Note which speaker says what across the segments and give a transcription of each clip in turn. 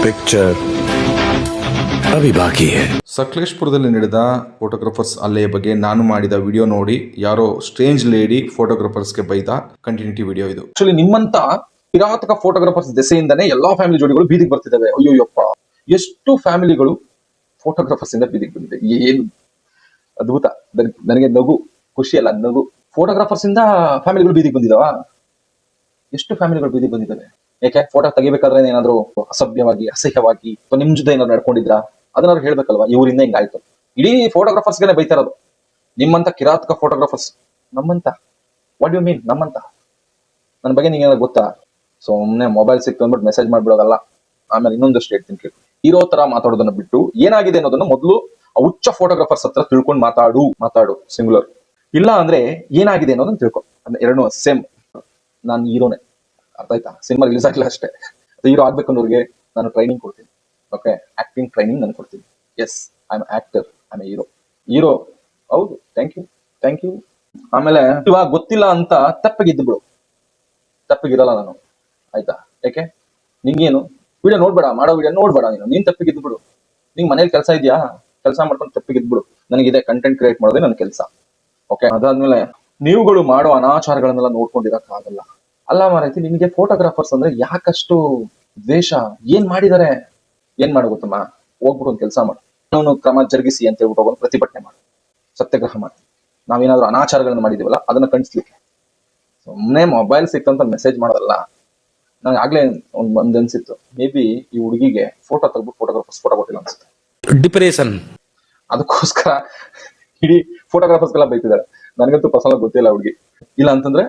Speaker 1: Picture अभी बाकी है.
Speaker 2: ಸಕಲೇಶಪುರದಲ್ಲಿ ನಡೆದ ಫೋಟೋಗ್ರಾಫರ್ಸ್ ಹಲ್ಲೆಯ ಬಗ್ಗೆ ನಾನು ಮಾಡಿದ ವಿಡಿಯೋ ನೋಡಿ ಯಾರೋ ಸ್ಟ್ರೇಂಜ್ ಲೇಡಿ ಫೋಟೋಗ್ರಾಫರ್ಸ್ಗೆ ಬೈದ ಕಂಟಿನ್ಯೂಟಿ ವಿಡಿಯೋ ಇದು.
Speaker 3: ಆಕ್ಚುಲಿ ನಿಮ್ಮಂತ ಕಿರಾತಕ ಫೋಟೋಗ್ರಾಫರ್ಸ್ ದೆಸೆಯಿಂದನೇ ಎಲ್ಲಾ ಫ್ಯಾಮಿಲಿ ಜೋಡಿಗಳು ಬೀದಿಗೆ ಬರ್ತಿದ್ದಾವೆ. ಅಯ್ಯೋಯಪ್ಪ, ಎಷ್ಟು ಫ್ಯಾಮಿಲಿಗಳು ಫೋಟೋಗ್ರಾಫರ್ಸ್ ಇಂದ ಬೀದಿಗೆ ಬಂದಿದೆ. ಏನು ಅದ್ಭುತ. ನನಗೆ ನಗು, ಖುಷಿ ಅಲ್ಲ ನಗು. ಫೋಟೋಗ್ರಾಫರ್ಸ್ ಇಂದ ಫ್ಯಾಮಿಲಿಗಳು ಬೀದಿಗೆ ಬಂದಿದಾವ. ಎಷ್ಟು ಫ್ಯಾಮಿಲಿಗಳು ಬೀದಿಗೆ ಬಂದಿದ್ದಾವೆ. ಯಾಕೆ? ಫೋಟೋ ತೆಗಿಬೇಕಾದ್ರೆ ಏನಾದ್ರು ಅಸಭ್ಯವಾಗಿ, ಅಸಹ್ಯವಾಗಿ ನಿಮ್ ಜೊತೆ ಏನಾದ್ರು ನಡ್ಕೊಂಡಿದ್ರ ಅದನ್ನಾದ್ರು ಹೇಳ್ಬೇಕಲ್ವಾ. ಇವರಿಂದ ಹಿಂಗಾಯ್ತು. ಇಡೀ ಫೋಟೋಗ್ರಾಫರ್ಸ್ಗೆ ಬೈತಾ ಇರೋದು. ನಿಮ್ಮಂತ ಕಿರಾತಕ ಫೋಟೋಗ್ರಾಫರ್ಸ್. ನಮ್ಮಂತ ವಾಟ್ ಯು ಮೀನ್? ನಮ್ಮಂತ ನನ್ನ ಬಗ್ಗೆ ನಿಂಗೆ ಏನಾದ್ರು ಗೊತ್ತಾ? ಸುಮ್ನೆ ಮೊಬೈಲ್ ಸಿಕ್ತು ಅಂದ್ಬಿಟ್ಟು ಮೆಸೇಜ್ ಮಾಡ್ಬಿಡೋದಲ್ಲ. ಆಮೇಲೆ ಇನ್ನೊಂದಷ್ಟು ಹೇಳ್ತೀನಿ ಕೇಳಿ. ಇರೋ ತರ ಮಾತಾಡೋದನ್ನ ಬಿಟ್ಟು ಏನಾಗಿದೆ ಅನ್ನೋದನ್ನ ಮೊದಲು ಹುಚ್ಚ ಫೋಟೋಗ್ರಾಫರ್ಸ್ ಹತ್ರ ತಿಳ್ಕೊಂಡು ಮಾತಾಡು ಸಿಂಗುಲರ್. ಇಲ್ಲ ಅಂದ್ರೆ ಏನಾಗಿದೆ ಅನ್ನೋದನ್ನ ತಿಳ್ಕೊ. ಎರಡು ಸೇಮ್. ನಾನು ಹೀರೋನೇ, ಅರ್ಥ ಆಯ್ತಾ? ಸಿನಿಮಾ ರಿಲೀಸ್ ಆಗಿಲ್ಲ ಅಷ್ಟೇ. ಹೀರೋ ಆಗ್ಬೇಕು ಅನ್ನೋರಿಗೆ ನಾನು ಟ್ರೈನಿಂಗ್ ಕೊಡ್ತೀನಿ. ಓಕೆ, ಆಕ್ಟಿಂಗ್ ಟ್ರೈನಿಂಗ್ ನಾನು ಕೊಡ್ತೀನಿ. Yes, I am actor, I am hero. ಹೌದು, ಥ್ಯಾಂಕ್ ಯು. ಆಮೇಲೆ ಇವಾಗ ಗೊತ್ತಿಲ್ಲ ಅಂತ ತಪ್ಪಿಗಿದ್ದು ಬಿಡು. ತಪ್ಪಿಗಿರಲ್ಲ ನಾನು, ಆಯ್ತಾ? ಯಾಕೆ? ನಿಂಗೇನು ವಿಡಿಯೋ ನೋಡ್ಬೇಡ, ಮಾಡೋ ವಿಡಿಯೋ ನೋಡ್ಬೇಡ. ನೀನ್ ತಪ್ಪಿಗಿದ್ದು ಬಿಡು. ನಿಂಗೆ ಮನೇಲಿ ಕೆಲಸ ಇದೆಯಾ? ಕೆಲಸ ಮಾಡ್ಕೊಂಡು ತಪ್ಪಿಗಿದ್ದು ಬಿಡು. ನನಗಿದೆ ಕಂಟೆಂಟ್ ಕ್ರಿಯೇಟ್ ಮಾಡೋದೇ ನನ್ನ ಕೆಲಸ. ಓಕೆ, ಅದಾದ್ಮೇಲೆ ನೀವುಗಳು ಮಾಡೋ ಅನಾಚಾರಗಳನ್ನೆಲ್ಲ ನೋಡ್ಕೊಂಡಿರಕ್ಕಾಗಲ್ಲ. ಅಲ್ಲ ಮಾರೈತಿ, ನಿಮಗೆ ಫೋಟೋಗ್ರಾಫರ್ಸ್ ಅಂದ್ರೆ ಯಾಕಷ್ಟು ದ್ವೇಷ? ಏನ್ ಮಾಡಿದಾರೆ? ಏನ್ ಮಾಡು ಗೊತ್ತಮ್ಮ? ಹೋಗ್ಬಿಟ್ಟು ಒಂದು ಕೆಲಸ ಮಾಡು. ಕಾನೂನು ಕ್ರಮ ಜರುಗಿಸಿ ಅಂತ ಹೇಳ್ಬಿಟ್ಟು ಹೋಗೋದು, ಪ್ರತಿಭಟನೆ ಮಾಡಿ, ಸತ್ಯಾಗ್ರಹ ಮಾಡಿ. ನಾವೇನಾದ್ರು ಅನಾಚಾರಗಳನ್ನ ಮಾಡಿದೀವಲ್ಲ ಅದನ್ನ ಖಂಡಿಸ್ಲಿಕ್ಕೆ. ಸುಮ್ಮನೆ ಮೊಬೈಲ್ ಸಿಕ್ತಂತ ಮೆಸೇಜ್ ಮಾಡೋದಲ್ಲ. ನಂಗೆ ಆಗ್ಲೇ ಒಂದ್ ಅನ್ಸಿತ್ತು, ಮೇ ಬಿ ಈ ಹುಡುಗಿಗೆ ಫೋಟೋ ತೆಗ್ಬಿಟ್ಟು ಫೋಟೋಗ್ರಾಫರ್ಸ್ ಫೋಟೋ ಕೊಟ್ಟಿಲ್ಲ ಅನ್ಸುತ್ತೆ.
Speaker 1: ಡಿಪ್ರೆಷನ್.
Speaker 3: ಅದಕ್ಕೋಸ್ಕರ ಇಡೀ ಫೋಟೋಗ್ರಾಫರ್ಸ್ಗೆಲ್ಲ ಬೈತಿದ್ದಾರೆ. ನನಗಂತೂ ಪರ್ಸನಲ್ ಗೊತ್ತಿಲ್ಲ ಹುಡುಗಿ. ಇಲ್ಲ ಅಂತಂದ್ರೆ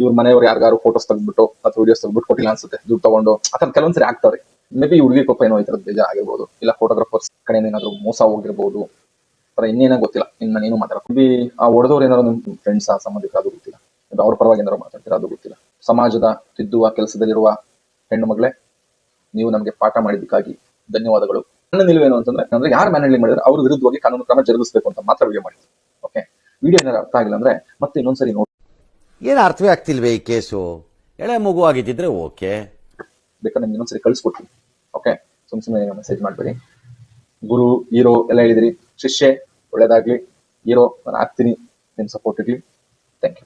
Speaker 3: ಇವ್ರ ಮನೆಯವ್ರು ಯಾರಿಗಾರು ಫೋಟೋಸ್ ತೆಗ್ಬಿಟ್ಟು ಅಥವಾ ವಿಡಿಯೋಸ್ ತೆಗ್ಬಿಟ್ಟು ಕೊಟ್ಟಿಲ್ಲ ಅನ್ಸುತ್ತೆ, ದುಡ್ಡು ತಗೊಂಡು. ಅಥವಾ ಕೆಲವೊಂದ್ಸರಿ ಆಗ್ತಾವ್ರೆ. ಮೇ ಬಿ ಹುಡುಗಿ ಕೊಪ್ಪ ಏನೋ ಈ ತರದ್ ಬೇಜಾರಾಗಿರ್ಬೋದು. ಇಲ್ಲ ಫೋಟೋಗ್ರಾಫರ್ಸ್ ಕಡೆ ಏನಾದ್ರು ಮೋಸ ಹೋಗಿರ್ಬೋದು. ಅಥವಾ ಇನ್ನೇನೋ ಗೊತ್ತಿಲ್ಲ. ನಾನೇನು ಮಾತಾಡೋ ಆ ಹೊಡೆದವ್ರು ಏನಾದ್ರು ನಿಮ್ ಫ್ರೆಂಡ್ಸ್ ಸಂಬಂಧಿಕರು ಅದು ಗೊತ್ತಿಲ್ಲ. ಅವ್ರ ಪರವಾಗಿ ಏನಾದ್ರು ಮಾತಾಡ್ತೀರಾ ಅದು ಗೊತ್ತಿಲ್ಲ. ಸಮಾಜದ ತಿದ್ದುವ ಕೆಲಸದಲ್ಲಿರುವ ಹೆಣ್ಣು ಮಗಳೇ, ನೀವು ನಮಗೆ ಪಾಠ ಮಾಡಿದ್ದಕ್ಕಾಗಿ ಧನ್ಯವಾದಗಳು. ನನ್ನ ನಿಲುವೇನು ಅಂತಂದ್ರೆ ಯಾರು ಮ್ಯಾನೇಜ್ಮೆಂಟ್ ಮಾಡಿದ್ರೆ ಅವ್ರ ವಿರುದ್ಧವಾಗಿ ಕಾನೂನು ಕ್ರಮ ಜರುಗಿಸಬೇಕು ಅಂತ ಮಾತ್ರ ವಿಡಿಯೋ ಮಾಡಿದ್ರು. ಓಕೆ, ವಿಡಿಯೋ ಏನಾದ್ರು ಅರ್ಥ ಆಗಿಲ್ಲ ಅಂದ್ರೆ ಮತ್ತೆ ಇನ್ನೊಂದ್ಸರಿ ನೋಡಿ.
Speaker 4: ಏನು ಅರ್ಥವೇ ಆಗ್ತಿಲ್ವೇ ಈ ಕೇಸು? ಎಳೆ ಮಗು ಆಗಿದ್ದಿದ್ರೆ ಓಕೆ,
Speaker 3: ಬೇಕಾದ್ರೆ ನಿಮ್ಗೆ ಇನ್ನೊಂದ್ಸರಿ ಕಳಿಸ್ಕೊಡ್ತೀನಿ. ಓಕೆ, ಸುಮ್ಮನೆ ಮೆಸೇಜ್ ಮಾಡ್ಬೇಡಿ. ಗುರು, ಹೀರೋ ಎಲ್ಲ ಹೇಳಿದ್ರಿ. ಶಿಷ್ಯೆ, ಒಳ್ಳೇದಾಗ್ಲಿ. ಹೀರೋ, ನಾನು ಆಗ್ತೀನಿ. ನಿಮ್ ಸಪೋರ್ಟ್ ಇರ್ಲಿ. Thank you.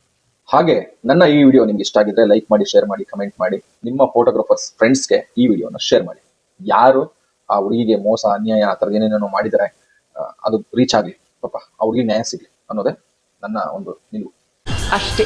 Speaker 3: ಹಾಗೆ ನನ್ನ ಈ ವಿಡಿಯೋ ನಿಮ್ಗೆ ಇಷ್ಟ ಆಗಿದ್ರೆ ಲೈಕ್ ಮಾಡಿ, ಶೇರ್ ಮಾಡಿ, ಕಮೆಂಟ್ ಮಾಡಿ. ನಿಮ್ಮ ಫೋಟೋಗ್ರಾಫರ್ಸ್ ಫ್ರೆಂಡ್ಸ್ಗೆ ಈ ವಿಡಿಯೋನ ಶೇರ್ ಮಾಡಿ. ಯಾರು ಆ ಹುಡುಗಿಗೆ ಮೋಸ, ಅನ್ಯಾಯ ಆ ಥರದ್ದು ಏನೇನೋ ಮಾಡಿದರೆ ಅದು ರೀಚ್ ಆಗಲಿ, ಪಾಪ ಆ ಹುಡುಗಿ ನ್ಯಾಯ ಸಿಗ್ಲಿ ಅನ್ನೋದೇ ನನ್ನ ಒಂದು ನಿಲುವು
Speaker 5: ಅಷ್ಟೇ.